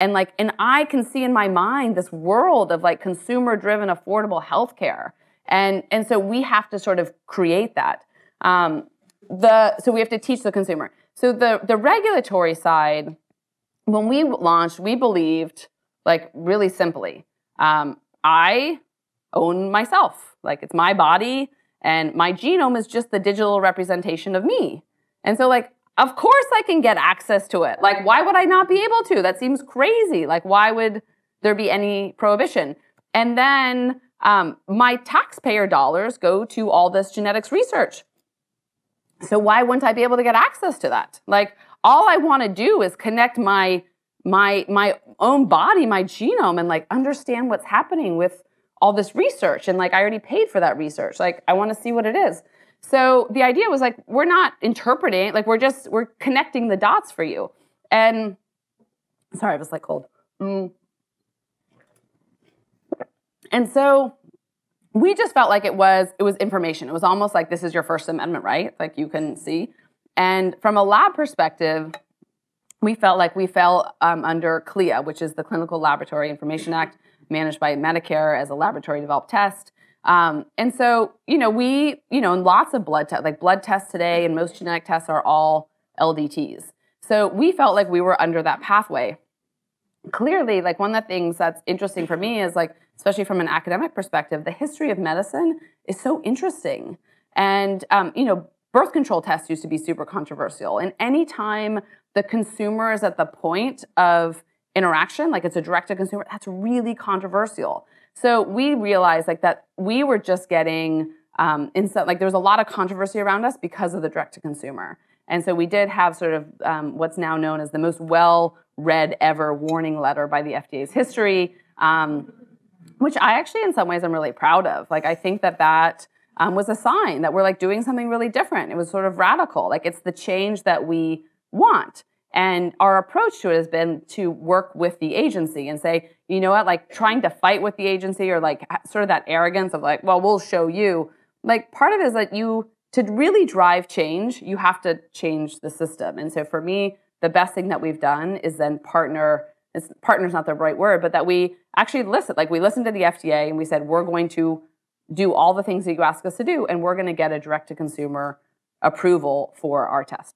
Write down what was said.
And I can see in my mind this world of like consumer-driven, affordable healthcare. And so we have to sort of create that. So we have to teach the consumer. So the regulatory side, when we launched, we believed, like, really simply, I own myself. Like, it's my body, and my genome is just the digital representation of me. And so, like, of course I can get access to it. Like, why would I not be able to? That seems crazy. Like, why would there be any prohibition? And then my taxpayer dollars go to all this genetics research. So why wouldn't I be able to get access to that? Like, all I want to do is connect my own body, my genome, and like understand what's happening with all this research. And like, I already paid for that research. Like, I want to see what it is. So the idea was like, we're not interpreting, like we're connecting the dots for you. And sorry, I was like cold. And so we just felt like it was information. It was almost like, this is your First Amendment right, like you can see. And from a lab perspective, we felt like we fell under CLIA, which is the Clinical Laboratory Information Act, managed by Medicare as a laboratory developed test. And so, lots of blood tests, like blood tests today and most genetic tests are all LDTs. So we felt like we were under that pathway. Clearly, like, one of the things that's interesting for me is, like, especially from an academic perspective, the history of medicine is so interesting. And, birth control tests used to be super controversial. And anytime the consumer is at the point of interaction, like it's a direct-to-consumer, that's really controversial. So we realized like that we were just getting, there was a lot of controversy around us because of the direct-to-consumer. And so we did have sort of what's now known as the most well-read ever warning letter by the FDA's history, which I actually in some ways I'm really proud of. Like, I think that was a sign that we're like doing something really different. It was sort of radical. Like, it's the change that we want. And our approach to it has been to work with the agency and say, you know what, like trying to fight with the agency or like sort of that arrogance of like, well, we'll show you. Like, part of it is that to really drive change, you have to change the system. And so for me, the best thing that we've done is then partner's not the right word, but that we actually listen. Like, we listened to the FDA and we said, we're going to do all the things that you ask us to do, and we're going to get a direct-to-consumer approval for our test.